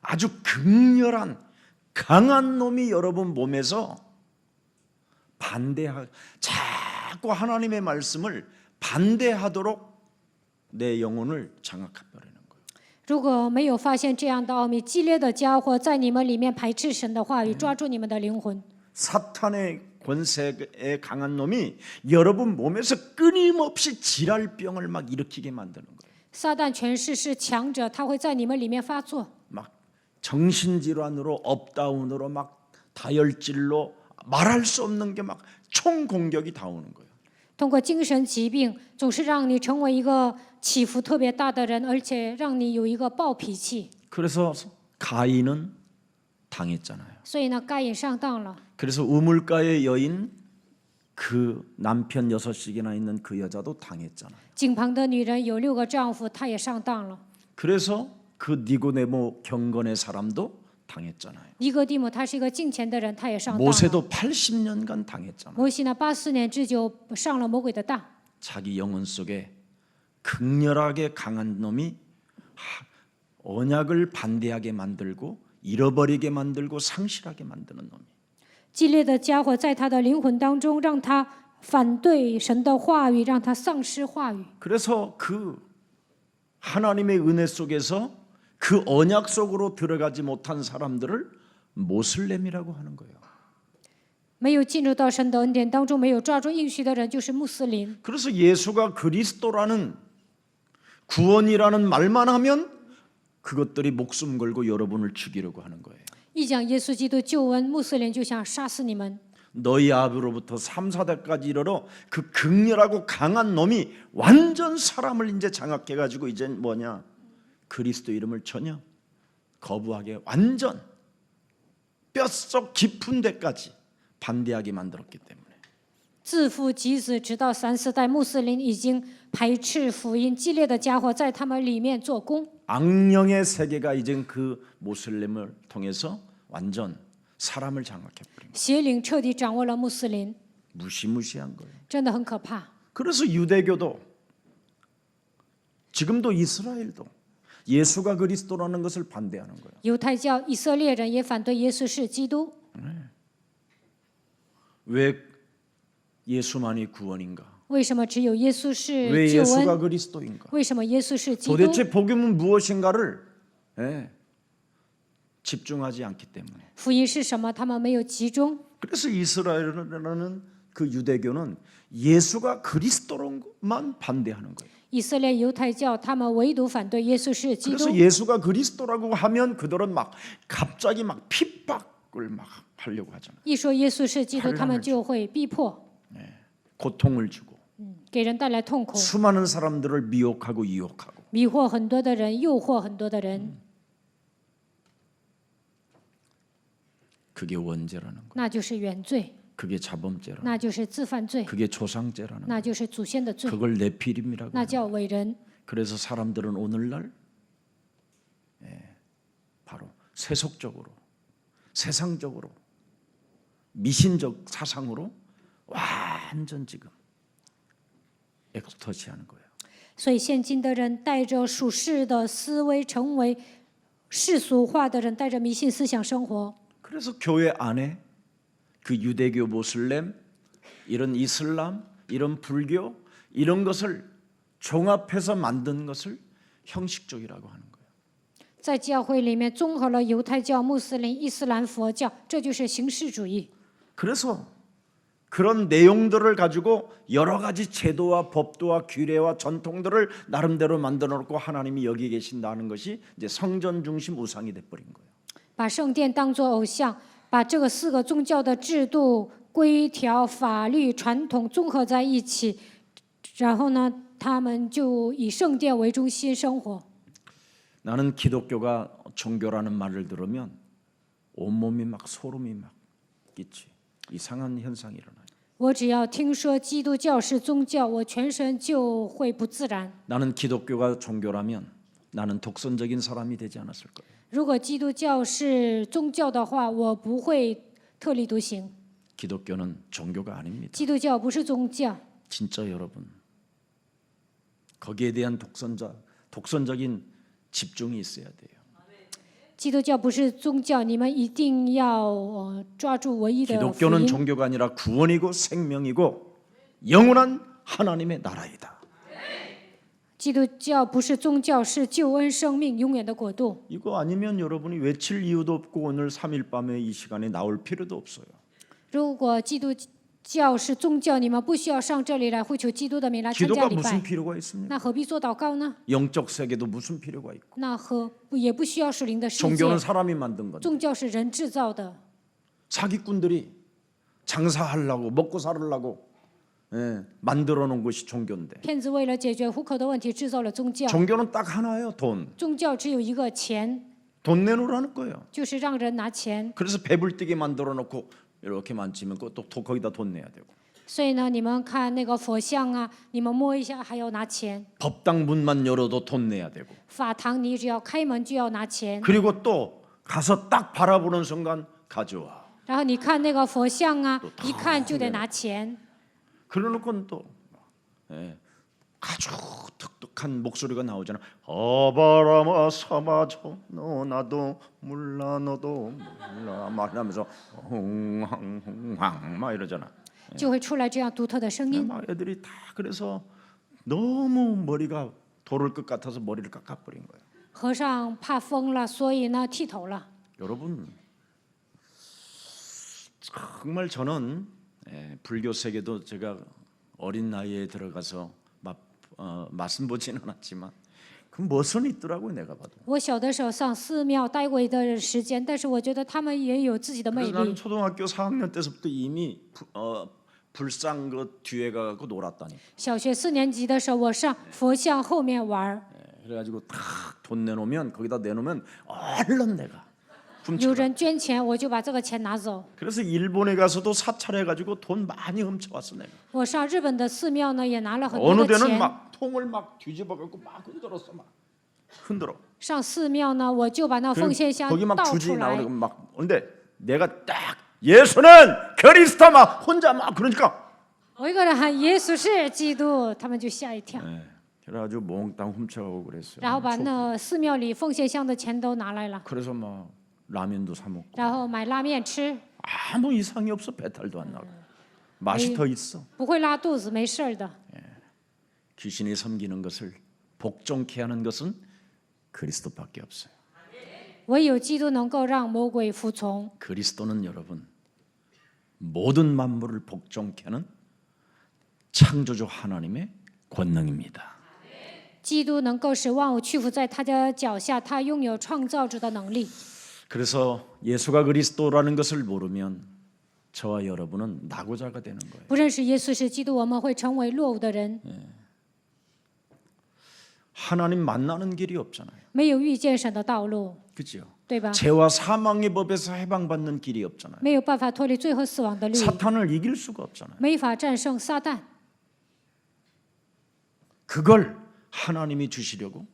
아주 극렬한 강한 놈이 여러분 몸에서 자꾸 하나님의 말씀을 반대하도록 내 영혼을 장악해버리는 거예요. 如果没有发现这样的奥秘，激烈的家伙在你们里面排斥神的话语，抓住你们的灵魂。 사탄의 권세에 강한 놈이 여러분 몸에서 끊임없이 질랄병을 막 일으키게 만드는 거예요. 撒旦权势是强者，他会在你们里面发作， 막 정신질환으로 업다운으로 막 다혈질로 말할 수 없는 게 막 총공격이 다 오는 거예요. 通过精神疾病，总是让你成为一个起伏特别大的人，而且让你有一个暴脾气。 그래서 가인은 당했잖아요. 所以呢，该隐上当了。 그래서 우물가의 여인 그 남편 6씩이나 있는 그 여자도 당했잖아요. 井旁的女人有6个丈夫，她也上当了。 그래서 그 니고데모 경건의 사람도 당했잖아요. 尼哥底母他是一个敬虔的人，他也上当了。 모세도 80년간 당했잖아요. 摩西呢，84年之久上了魔鬼的当。 자기 영혼 속에 극렬하게 강한 놈이 언약을 반대하게 만들고 잃어버리게 만들고 상실하게 만드는 놈이. 激烈的家伙在他的灵魂当中，让他反对神的话语，让他丧失话语。 그래서 그 하나님의 은혜 속에서 그 언약 속으로 들어가지 못한 사람들을 모슬렘이라고 하는 거예요. 没有进入到神的恩典当中，没有抓住应许的人，就是穆斯林。 그래서 예수가 그리스도라는 구원이라는 말만 하면 그것들이 목숨 걸고 여러분을 죽이려고 하는 거예요. 一讲耶稣基督救恩，穆斯林就想杀死你们。 너희 아비로부터 3, 4대까지 이르러 그 극렬하고 강한 놈이 완전 사람을 이제 장악해가지고 이제 뭐냐 그리스도 이름을 전혀 거부하게 완전 뼛속 깊은 데까지 반대하게 만들었기 때문에 自父及子，直到3、4代，穆斯林已经排斥福音，激烈的家伙在他们里面做工。 악령의 세계가 이제 그 모슬렘을 통해서 완전 사람을 장악해버립니다. 邪灵彻底掌握了穆斯林， 무시무시한 거예요. 真的很可怕。 그래서 유대교도 지금도 이스라엘도 예수가 그리스도라는 것을 반대하는 거예요. 犹太教、以色列人也反对耶稣是基督。 왜 예수만이 구원인가? 为什么只有耶稣 왜 是救 예수가 恩？ 그리스도인가? 为什么耶稣是基督？ 도대체 복음은 무엇인가를 집중하지 않기 때문에. 福音是什么？他们没有集中。 그래서 이스라엘이라는 그 유대교는 예수가 그리스도로만 반대하는 거예요. 以色列犹太教他们唯独反对耶稣是基督 그래서 。 예수가 그리스도라고 하면 그들은 막 갑자기 막 핍박을 막 하려고 하잖아요. 一说耶稣是基督，他们就会逼迫， 고통을 주고 给人带来痛苦， 수많은 사람들을 미혹하고 유혹하고 迷惑很多的人，诱惑很多的人， 그게 원죄라는 거예요. 那就是原罪， 그게 자범죄라는 那就是自犯罪， 그게 조상죄라는 那就是祖先的罪， 그걸 네피림이라고 那 하는 叫伟人。 그래서 사람들은 오늘날 바로 세속적으로 세상적으로 미신적 사상으로 완전 지금 엑스터시하는 거예요. 所以现今的人带着属世的思维，成为世俗化的人，带着迷信思想生活。 그래서 교회 안에 그 유대교, 모슬렘, 이런 이슬람, 이런 불교 이런 것을 종합해서 만든 것을 형식적이라고 하는 거예요. 在教会里面综合了犹太教、穆斯林、伊斯兰佛教，这就是形式主义。 그래서 그런 내용들을 가지고 여러 가지 제도와 법도와 규례와 전통들을 나름대로 만들어 놓고 하나님이 여기 계신다는 것이 이제 성전 중심 우상이 돼 버린 거예요. 把圣殿当作偶像，把这个4个宗教的制度、规条、法律、传统综合在一起，然后呢，他们就以圣殿为中心生活。 나는 기독교가 종교라는 말을 들으면 온몸이 막 소름이 막 끼치. 이상한 현상이 일어나요. 我只要听说基督教是宗教，我全身就会不自然。 나는 기독교가 종교라면 나는 독선적인 사람이 되지 않았을 거예요. 如果基督教是宗教的话，我不会特立独行。 기독교는 종교가 아닙니다. 基督教不是宗教， 진짜 여러분 거기에 대한 독선적인 집중이 있어야 돼요. 基督教不是宗教，你们一定要抓住唯一的福 기독교는 音。 종교가 아니라 구원이고 생명이고 영원한 하나님의 나라이다. 基督教不是宗教，是救恩、生命、永远的国度。 이거 아니면 여러분이 외칠 이유도 없고 오늘 3일 밤에 이 시간에 나올 필요도 없어요. 如果基督教是宗教，你们不需要上这里来呼求基督的名来参加 기도가 礼 무슨 拜， 필요가 있습니까? 那何必做祷告呢？ 영적 세계도 무슨 필요가 있고 那也不需要属灵的世界。 종교는 사람이 만든 건데 宗教是人制造的， 사기꾼들이 장사하려고 먹고 살으려고 만들어 놓은 것이 종교인데 骗子为了解决糊口的问题制造了宗教。 종교는 딱 하나예요. 돈 宗教只有一个钱， 돈 내놓으라는 거예요. 就是让人拿钱。 그래서 배불뜨게 만들어 놓고 이렇게 만지면 또 거기다 돈 내야 되고 所以呢，你们看那个佛像啊，你们摸一下还要拿钱。 법당 문만 열어도 돈 내야 되고 法堂你只要开门就要拿钱， 그리고 또 가서 딱 바라보는 순간 가져와. 然后你看那个佛像啊，一看就得拿钱。 그러놓고는 또 아주 독특한 목소리가 나오잖아. 바람아 삼아줘 너 나도 몰라 너도 몰라 막 이러면서 흥황흥황 막 이러잖아. 就会出来这样独特的声音。 막 애들이 다 그래서 너무 머리가 돌을 것 같아서 머리를 깎아버린 거예요. 和尚怕疯了，所以呢剃头了。 여러분 정말 저는 불교 세계도 제가 어린 나이에 들어가서 맛은 보진 않았지만 그 멋은 있더라고요. 내가 봐도. 我小的时候上寺庙待过一段时间，但是我觉得他们也有自己的魅 그래서 나는 力。 초등학교 4학년 때부터 이미 불상 그 뒤에 가고 놀았다니. 小学4年级的时候，我上佛像后面玩儿， 그래가지고 다 돈 내놓으면 거기다 내놓으면 얼른 내가 有 훔쳐. 人捐钱，我就把这个钱拿走。 그래서 일본에 가서도 사찰해가지고 돈 많이 훔쳐왔어 내가. 我上日本的寺庙呢，也拿了很 어느 多的 데는 钱。 막 통을 막 뒤집어갖고 막 흔들었어 막 흔들어. 上寺庙呢，我就把那奉献箱 거기 막 倒 주지 出来 나오고 。 막 근데 내가 딱 예수는 그리스도 막 혼자 막 그러니까 我一个人喊耶稣是基督，他们就吓一跳， 그래가지고 몽땅 훔쳐가고 그랬어요. 然后把那寺庙里奉献箱的钱都拿来了， 그래서 막 라면도 사 먹고 然后买拉面吃， 아무 이상이 없어. 배탈도 안 나고 맛이 더 있어. 不会拉肚子，没事儿的。 귀신이 섬기는 것을 복종케 하는 것은 그리스도밖에 없어요. 唯有基督能够让魔鬼服从。 그리스도는 여러분 모든 만물을 복종케 하는 창조주 하나님의 권능입니다. 基督能够使万物屈服在他的脚下，他拥有创造者的能力。 그래서 예수가 그리스도라는 것을 모르면 저와 여러분은 낙오자가 되는 거예요. 不认识耶稣是基督，我们会成为落伍的人， 하나님 만나는 길이 없잖아요. 没有遇见神的道路， 그렇죠? 对吧？ 죄와 사망의 법에서 해방받는 길이 없잖아요. 没有办法脱离最后死亡的律， 사탄을 이길 수가 없잖아요. 没法战胜撒旦。 그걸 하나님이 주시려고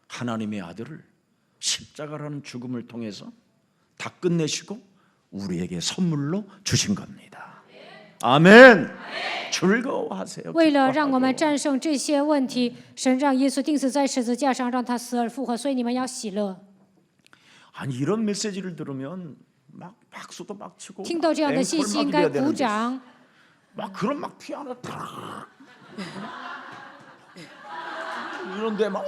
하나님의 아들을 십자가라는 죽음을 통해서 다 끝내시고 우리에게 선물로 주신 겁니다. 아멘. 즐거워하세요. 为了让我们 기뻐하고. 战胜这些问题，神让耶稣钉死在十字架上，让他死而复活，所以你们要喜乐。 아니 이런 메시지를 들으면 막 박수도 막 치고 听到这样的信息，应该 앵콜 막 이래야 鼓 되는데 掌。 막 그런 막 피아노 탁 이런데 막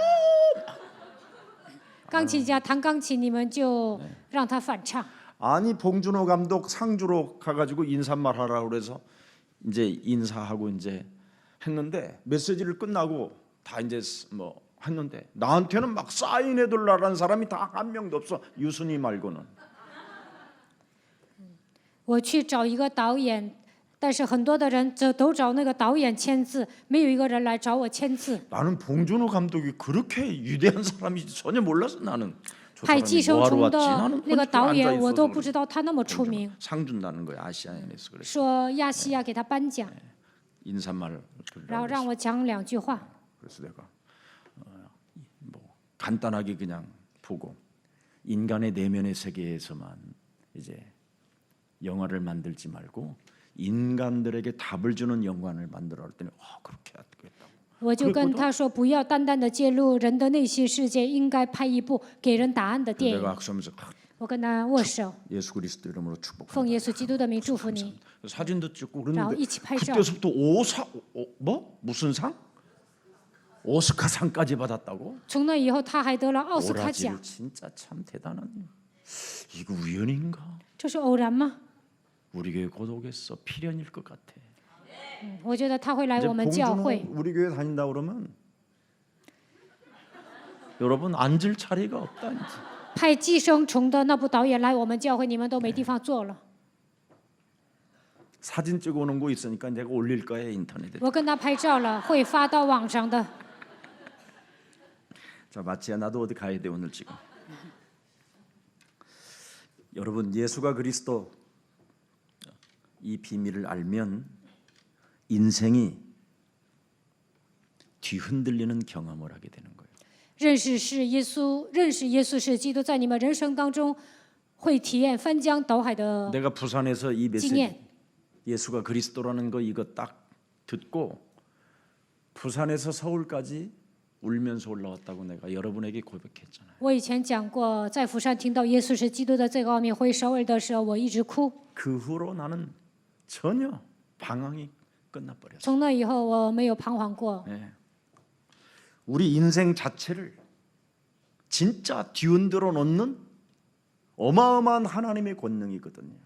钢琴家弹钢琴，你们就让他反唱。 아니 봉준호 감독 상주로 가가지고 인사말 하라고 그래서 이제 인사하고 이제 했는데 메시지를 끝나고 다 이제 뭐 했는데 나한테는 막 사인해둘라라는 사람이 다 한 명도 없어. 유순이 말고는. 我去找一个导演，但是很多的人都找那个导演签字，没有一个人来找我签字。 나는 봉준호 감독이 그렇게 위대한 사람인지 전혀 몰랐어. 나는. 저 拍《 사람이 寄生 뭐하러 虫》 왔지? 的 나는 那个 혼자 导演， 앉아있어서 我都 그래. 不知道他那么出名， 상 준다는 거야. 아시아인에서 그래서 说亚细亚给他颁奖， 인사말을 然后 들으라고 让我讲2句话。 그래서 내가 뭐 간단하게 그냥 보고 인간의 내면의 세계에서만 이제 영화를 만들지 말고 인간들에게 답을 주는 영화를 만들어 했더니 그렇게 하겠다고. 我就跟他说，不要单单的介入人的内心世界，应该拍一部给人答案的电 내가 影。 악수하면서 我跟他握手， 예수 그리스도 이름으로 奉 축복합니다. 耶稣基督的名祝福你。 사진도 찍고 然后 그러는데 一起拍照， 그때서부터 뭐 무슨 상? 오스카상까지 받았다고? 从那以后他还得了奥斯卡奖 오라지를 ， 진짜 참 대단한. 이거 우연인가? 这是偶然吗？ 우리 교회 곧 오겠어. 필연일 것 같아. 我觉得他会来 이제 我们教 봉준호 会。 우리 교회 다닌다 그러면 여러분 앉을 자리가 없다 이제. 拍《寄生虫》的那部导演来我们教会，你们都没地方坐了。 사진 찍어 오는 거 있으니까 내가 올릴 거야 인터넷에. 我跟他拍照了，会发到网上的。 자 마치야 나도 어디 가야 돼 오늘 지금. 여러분 예수가 그리스도 이 비밀을 알면 인생이 뒤흔들리는 경험을 하게 되는 거예요. 认识耶稣是基督，在你们人生当中会体验翻江倒海的 내가 부산에서 이 经 메시지 验。 예수가 그리스도라는 거 이거 딱 듣고 부산에서 서울까지 울면서 올라왔다고 내가 여러분에게 고백했잖아요. 我以前讲过，在釜山听到耶稣是基督的这个奥秘，回首尔的时候，我一直哭。 그 후로 나는 전혀 방황이 끝나버렸어요. 从那以后，我没有彷徨过。 네. 우리 인생 자체를 진짜 뒤흔들어 놓는 어마어마한 하나님의 권능이거든요.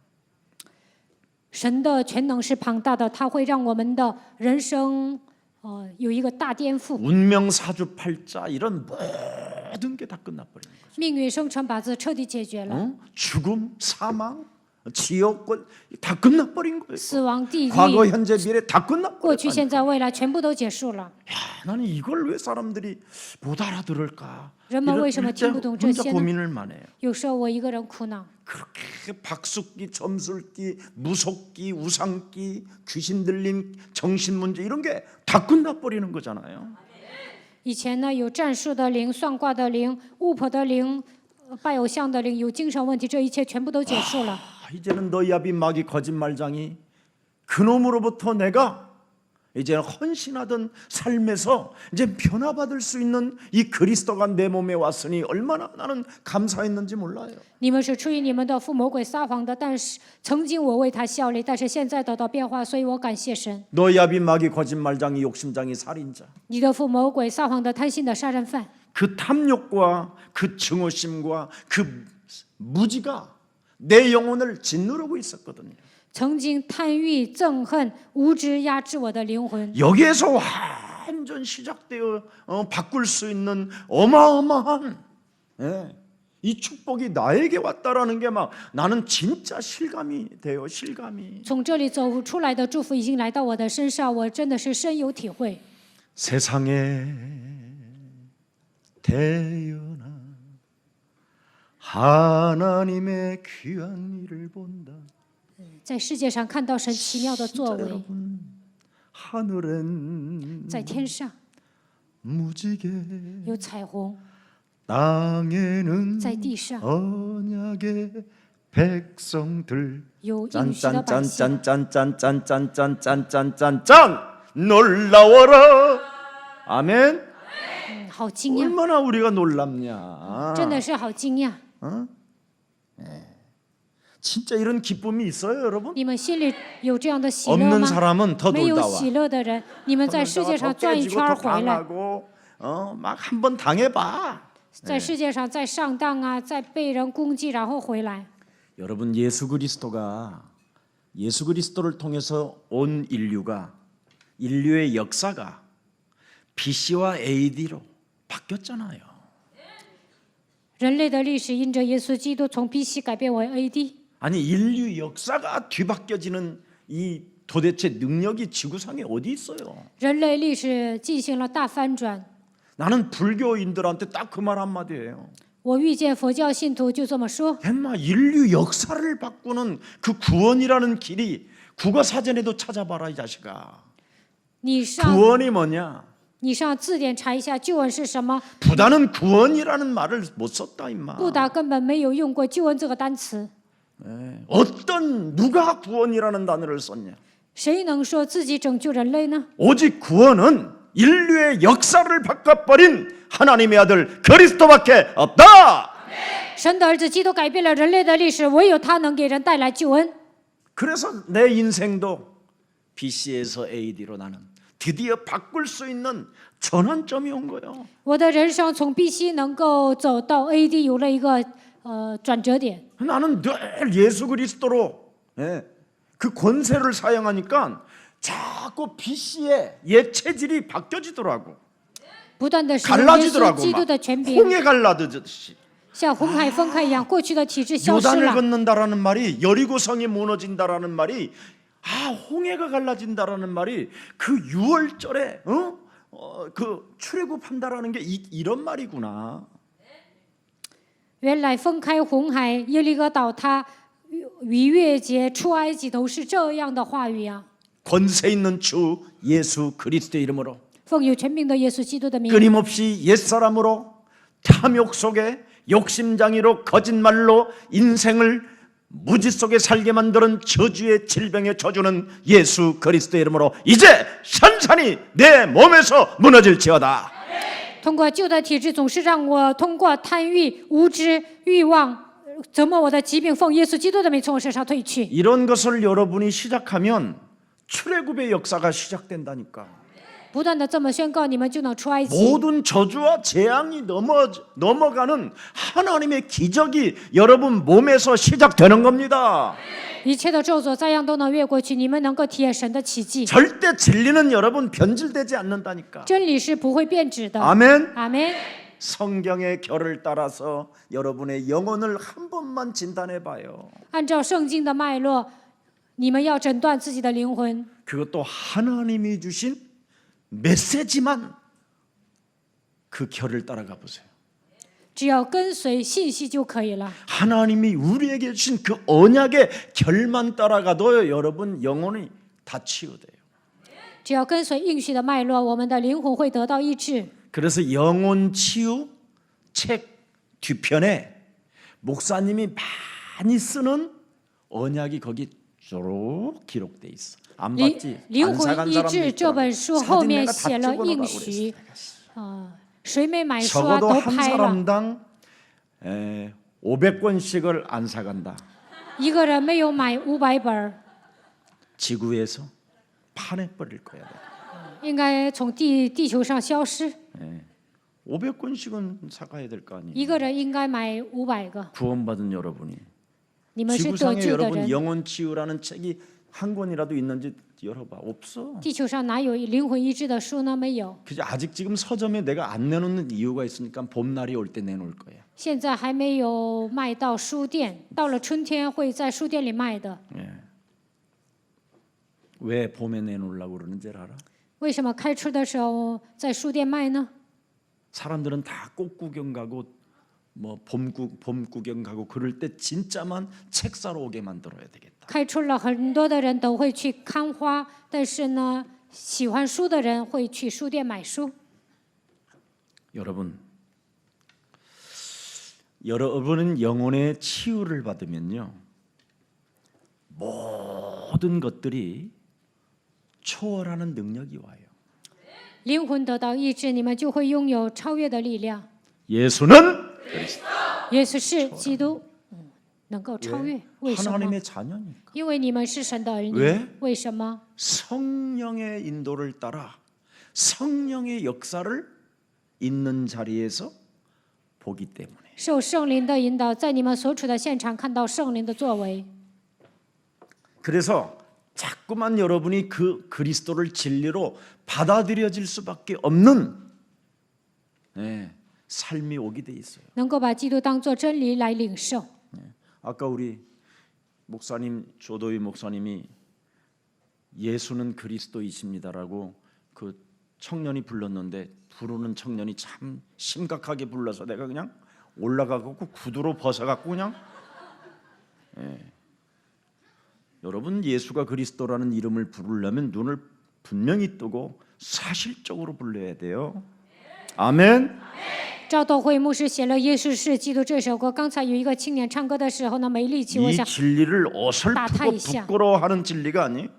神的全能是庞大的，它会让我们的人生有一个大颠覆。 운명 사주팔자 이런 모든 게 다 끝나버리는 거죠. 命运生辰八字彻底解决了， 어? 죽음, 사망, 지옥권 다 끝나버린 거예요. 死亡、地狱、 과거, 현재, 미래 다 过去、 끝나버렸어요. 现在、未来全部都结束了。 나는 이걸 왜 사람들이 못 알아들을까? 人们为什么 이럴 听 때 不懂这 혼자 些呢？ 고민을만 해요. 有时候我一个人苦恼， 그렇게 박숫기, 점술기, 무속기, 우상기, 귀신 들림, 정신 문제 이런 게 다 끝나버리는 거잖아요. 以前呢有战术的灵、算卦的灵、巫婆的灵、拜偶像的灵，有精神问题，这一切全部都结束了。 이제는 너희 아비 마귀 거짓말장이 그놈으로부터 내가 이제 헌신하던 삶에서 이제 변화받을 수 있는 이 그리스도가 내 몸에 왔으니 얼마나 나는 감사했는지 몰라요. 你们是出于你们的父魔鬼撒谎的，但是曾经我为他效力，但是现在得到变化，所以我感谢神。 너희 아비 마귀 거짓말장이 욕심장이 살인자 你的父魔鬼撒谎的、贪心的杀人犯， 그 탐욕과 그 증오심과 그 무지가 내 영혼을 짓누르고 있었거든요. 曾经贪欲、憎恨、无知压制我的灵魂。 여기에서 완전 시작되어 바꿀 수 있는 어마어마한 이 축복이 나에게 왔다라는 게 막 나는 진짜 실감이 돼요. 실감이. 从这里走出来的祝福已经来到我的身上，我真的是深有体会。 세상에 태어나 하나님의 귀한 일을 본다. 在世界上看到神奇妙的作 진짜 为， 여러분 하늘엔 在天上 무지개 有彩虹， 땅에는 在地上 언약의 백성들 有应许的百姓。 짠짠짠짠짠짠짠짠짠짠짠 놀라워라. 아멘. 好惊讶， 얼마나 우리가 놀랍냐. 真的是好惊讶。 진짜 이런 기쁨이 있어요, 여러분? 你们心里有这样的喜乐 없는 吗？ 사람은 더 没有 놀다 와. 喜乐的人，你们在世界上 더 转一 깨지고 圈 더 回来， 당하고 막 한번 당해봐. 在世界上再上当啊，再被人攻击，然后回来。 여러분 예수 그리스도를 통해서 온 인류의 역사가 BC와 AD로 바뀌었잖아요. 人类的历史因着耶稣基督从 BC 改变为 AD。 아니 인류 역사가 뒤바뀌어지는 이 도대체 능력이 지구상에 어디 있어요? 人类历史进行了大翻转。 나는 불교인들한테 딱 그 말 한마디예요. 我遇见佛教信徒就这么说： 엠마 인류 역사를 바꾸는 그 구원이라는 길이 국어사전에도 찾아봐라 이 자식아. 你上 구원이 뭐냐? 你上字典查一下救恩是什么？ 부다는 구원이라는 말을 못 썼다 임마. 布达根本没有用过救恩这个单词。 누가 구원이라는 단어를 썼냐? 谁能说自己拯救人类呢？ 오직 구원은 인류의 역사를 바꿔버린 하나님의 아들 그리스도밖에 없다. 神的儿子基督改变了人类的历史，唯有他能给人带来救恩。 그래서 내 인생도 BC에서 AD로 나는 드디어 바꿀 수 있는 전환점이 온 거예요. 我的人生从 BC 能够走到 AD 有了一个转折点。 나는 늘 예수 그리스도로 그 권세를 사용하니까 자꾸 BC의 옛 체질이 바뀌어지더라고. 不断的使用耶稣 갈라지더라고 基督 막 的权柄， 홍해 갈라지듯이. 像红海分开一样，过去的体制消失 요단을 了。 건넌다라는 말이 여리고성이 무너진다라는 말이 홍해가 갈라진다라는 말이 그 6월절에 그 출애굽한다라는 게 이런 말이구나. 原来分开红海、耶利哥倒塌、逾越节、出埃及都是这样的话语呀、 권세 있는 주 예수 그리스도의 이름으로 奉有权柄的耶稣基督的名， 끊임없이 옛사람으로 탐욕 속에 욕심장애로 거짓말로 인생을 무지 속에 살게 만드는 저주의 질병의 저주는 예수 그리스도의 이름으로 이제 산산이 내 몸에서 무너질지어다. 通过旧的体制总是让我通过贪欲、无知、欲望折磨我的疾病，奉耶稣基督的名从我身上退去。 이런 것을 여러분이 시작하면 출애굽의 역사가 시작된다니까. 不断的这么宣告，你们就能出埃及。 모든 저주와 재앙이 넘어가는 하나님의 기적이 여러분 몸에서 시작되는 겁니다. 一切的咒诅灾殃都能越过去，你们能够体验神的奇迹。 절대 진리는 여러분 변질되지 않는다니까. 真理是不会变质的。 아멘. 阿门。 성경의 결을 따라서 여러분의 영혼을 한 번만 진단해 봐요. 按照圣经的脉络，你们要诊断自己的灵魂。 그것도 하나님이 주신 메시지만 그 결을 따라가 보세요. 只要跟随信息就可以了。 하나님이 우리에게 주신 그 언약의 결만 따라가도 여러분 영혼이 다 치유돼요. 只要跟随应许的脉络，我们的灵魂会得到医治。 그래서 영혼 치유 책 뒤편에 목사님이 많이 쓰는 언약이 거기 쭉 기록돼 있어. 안 봤지? 灵 안 魂 사간 医 사람도 治这 있더라고. 本书后 사진 面 내가 写 다 了应 찍어놓으라고 许 그랬어. 谁没买书啊？ 적어도 都 한 拍了。 사람당 500권씩을 안 사간다. 一个人没有买500本， 지구에서 파내 버릴 거야. 应该从地球上消失。 500권씩은 사가야 될 거 一 아니에요. 个人应该买500个。 구원받은 여러분이 你们是得 지구상에 救的 여러분 人。 영혼 치유라는 책이 한 권이라도 있는지 열어봐. 없어. 地球上哪有灵魂医治的书呢？没有。 그죠? 아직 지금 서점에 내가 안 내놓는 이유가 있으니까 봄날이 올 때 내놓을 거야. 现在还没有卖到书店，到了春天会在书店里卖的。 왜 봄에 내놓으려고 그러는지 알아? 为什么开春的时候在书店卖呢？ 사람들은 다 꽃 구경 가고 뭐 봄 구경 가고 그럴 때 진짜만 책 사러 오게 만들어야 되겠다. 开春了，很多的人都会去看花，但是呢，喜欢书的人会去书店买书。 여러분은 영혼의 치유를 받으면요, 모든 것들이 초월하는 능력이 와요. 灵魂得到医治，你们就会拥有超越的力量。 예수는 耶稣是基督，能够超越。为什么？ 하나님의 자녀니까. 因为你们是神的儿女。 왜 为什么？ 성령의 인도를 따라 성령의 역사를 있는 자리에서 보기 때문에. 受圣灵的引导，在你们所处的现场看到圣灵的作为。 그래서 자꾸만 여러분이 그 그리스도를 진리로 받아들여질 수밖에 없는 삶이 오게 돼 있어요. 能够把基督当作真理来领受。 아까 우리 목사님 조도희 목사님이 예수는 그리스도이십니다라고 그 청년이 불렀는데 부르는 청년이 참 심각하게 불러서 내가 그냥 올라가고 구두로 벗어갖고 그냥 여러분 예수가 그리스도라는 이름을 부르려면 눈을 분명히 뜨고 사실적으로 불러야 돼요. 아멘. 赵斗慧牧师写了《耶稣是基督》这首歌。刚才有一个青年唱歌的时候呢，没力气，我 이 想， 진리를 어설프고 있어. 부끄러워하는 진리가 아니에요.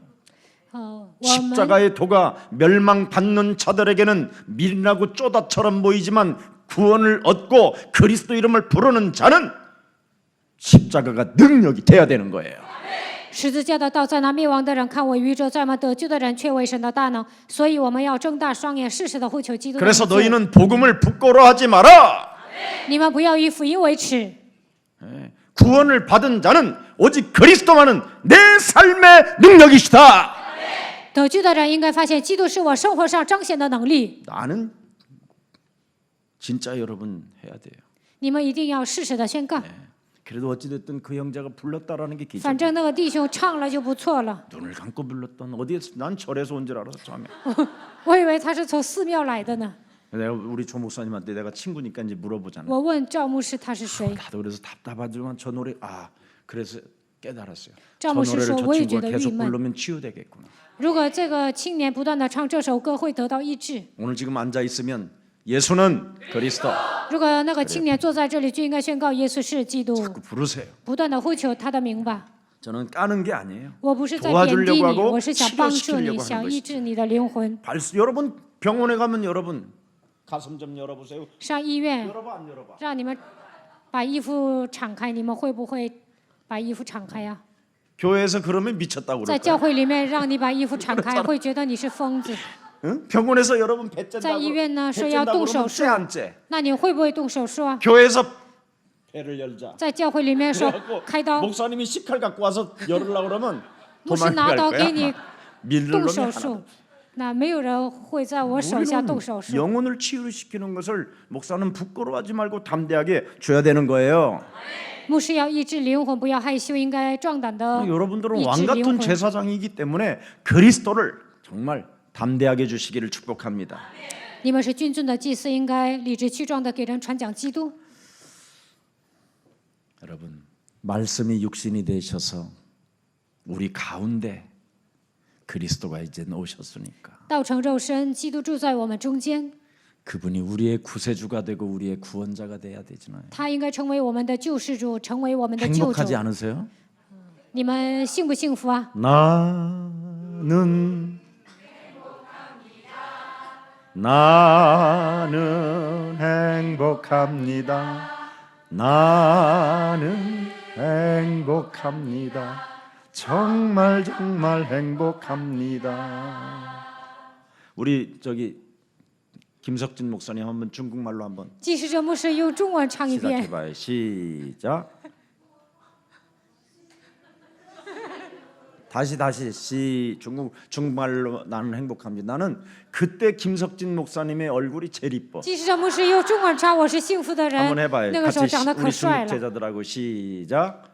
我们 십자가의 도가 멸망받는 자들에게는 밀나고 쪼다처럼 보이지만 구원을 얻고 그리스도 이름을 부르는 자는 십자가가 능력이 돼야 되는 거예요. 十字架的道在那灭亡的人看为愚拙，在那得救的人却为神的大能。所以我们要睁大双眼，誓死的呼求基督的 그래서 名字。 너희는 복음을 부끄러워하지 마라. 你们不要以福音为耻。 구원을 받은 자는 오직 그리스도만은 내 삶의 능력이시다. 得救的人应该发现，基督是我生活上彰显的能力。 나는 진짜 여러분 해야 돼요. 你们一定要誓死的宣告。 그래도 어찌됐든 그 형제가 불렀다라는 게 기적. 反正那个弟兄唱了就不错了。 눈을 감고 불렀던 어디에서 난 절에서 온 줄 알았어 처음에. 我以为他是从寺庙来的呢。 내가 우리 조 목사님한테 내가 친구니까 이제 물어보잖아. 我问赵牧师他是谁， 나도 그래서 답답하지만 저 노래 그래서 깨달았어요. 저赵牧师 노래를 说 저 我也觉 친구가 得郁 계속 闷。 부르면 치유되겠구나. 如果这个青年不断的唱这首歌，会得到医治。 오늘 지금 앉아 있으면 예수는 그리스도 如果那个青年坐在这里，就应该宣告耶稣是基督， 자꾸 부르세요. 不断的呼求他的名吧。 저는 까는 게 아니에요. 我不是在贬低 도와주려고 你， 하고 我是想帮助 치료시키려고 你， 하는 想医 것이죠. 治你的灵魂。 여러분 병원에 가면 여러분 가슴 좀 열어보세요. 上医院 열어봐 안 열어봐? 让你们把衣服敞开，你们会不会把衣服敞开呀、 교회에서 그러면 미쳤다고 在 그럴 教 거야. 会里面让你把衣服敞开，会觉得你是疯子。 응? 병원에서 여러분 배 在 짠다고 医院呢说 배 要 짠다고 动手 그러면 术， 째안 째? 那你会不会动手术啊？ 교회에서 배를 열자. 在教会里面说 그래갖고 开刀， 목사님이 식칼 갖고 와서 열으려고 그러면 牧师拿 도망갈 刀 거야. 给你 밀는 动 놈이 手 하나. 术，那没有人会在我手下动手 우리는 术。 영혼을 치유시키는 것을 목사는 부끄러워하지 말고 담대하게 줘야 되는 거예요. 牧师要医治灵魂，不要害羞，应该壮胆的 여러분들은 医 왕 治灵 같은 魂。 제사장이기 때문에 그리스도를 정말 담대하게 주시기를 축복합니다. 你们是君尊的祭司，应该理直气壮的给人传讲基督。 여러분, 말씀이 육신이 되셔서 우리 가운데 그리스도가 이제 오셨으니까 道成肉身，基督住在我们中间， 그분이 우리의 구세주가 되고 우리의 구원자가 돼야 되잖아요. 他应该成为我们的救世主，成为我们的救主 행복하지 。 않으세요? 你们幸不幸福啊？ 나는 행복합니다. 나는 행복합니다. 정말 정말 행복합니다. 우리 저기 김석진 목사님 한번 중국말로 한번 继使者牧师用中文唱一遍。 시작해봐요. 시작. 다시 중국말로 나는 행복합니다. 나는 그때 김석진 목사님의 얼굴이 제일 이뻐. 继使者牧师用中文唱，我是幸福的人 한번 。 해봐요. 那个时候 같이 长得可 우리 帅 중국 了。 제자들하고 시작.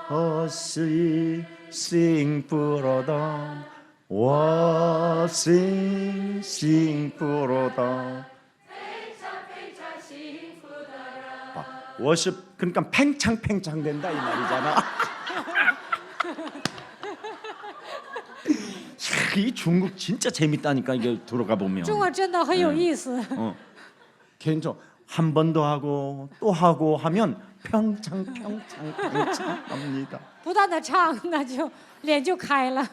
어시 싱푸로다 워싱 싱푸로다 워십 그러니까 팽창 된다 이 말이잖아. 이 중국 진짜 재밌다니까 이게 들어가 보면. 中文真的很有意思。 괜찮. 한 번 더 하고 또 하고 하면 평창 합니다. 不断的唱，那就脸就开了。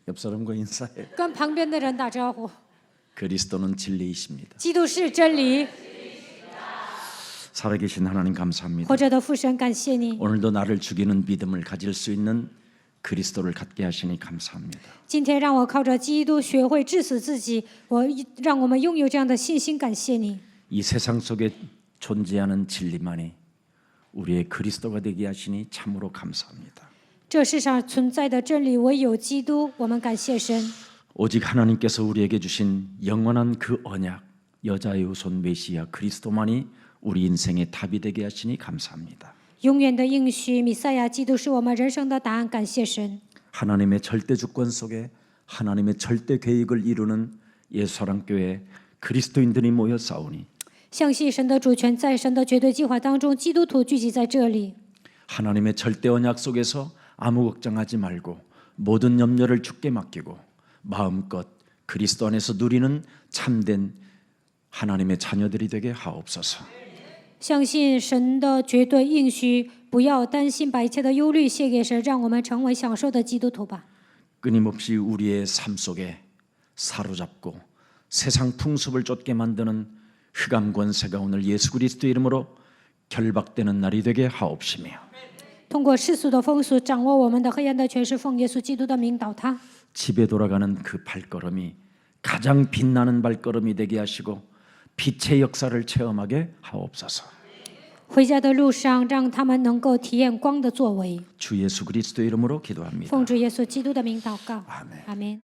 옆 사람과 인사해. 跟旁边的人打招呼。 그리스도는 진리이십니다. 基督是真理， 살아계신 하나님 감사합니다. 活着的父神，感谢你。 오늘도 나를 죽이는 믿음을 가질 수 있는 그리스도를 갖게 하시니 감사합니다. 今天让我靠着基督学会致死自己，让我们拥有这样的信心，感谢你。 이 세상 속에 존재하는 진리만이 우리의 그리스도가 되게 하시니 참으로 감사합니다. 这世上存在的真理唯有基督，我们感谢神。 오직 하나님께서 우리에게 주신 영원한 그 언약 여자의 후손 메시아 그리스도만이 우리 인생의 답이 되게 하시니 감사합니다. 永远的应许，弥赛亚基督是我们人生的答案，感谢神。 하나님의 절대 주권 속에 하나님의 절대 계획을 이루는 예수사랑교회 그리스도인들이 모여 싸우니 相信神的主权，在神的绝对计划当中，基督徒聚集在这里。 하나님의 절대 언약 속에서 아무 걱정하지 말고 모든 염려를 주께 맡기고 마음껏 그리스도 안에서 누리는 참된 하나님의 자녀들이 되게 하옵소서. 相信神的绝对应许，不要担心，把一切的忧虑卸给神，让我们成为享受的基督徒吧。 끊임없이 우리의 삶 속에 사로잡고 세상 풍습을 쫓게 만드는 흑암 권세가 오늘 예수 그리스도 이름으로 결박되는 날이 되게 하옵시며 通过世俗的风俗掌握我们的黑暗的权势，奉耶稣基督的名倒塌。 집에 돌아가는 그 발걸음이 가장 빛나는 발걸음이 되게 하시고 빛의 역사를 체험하게 하옵소서. 回家的路上，让他们能够体验光的作为。 주 예수 그리스도 이름으로 기도합니다. 奉主耶稣基督的名祷告， 아멘. 阿门。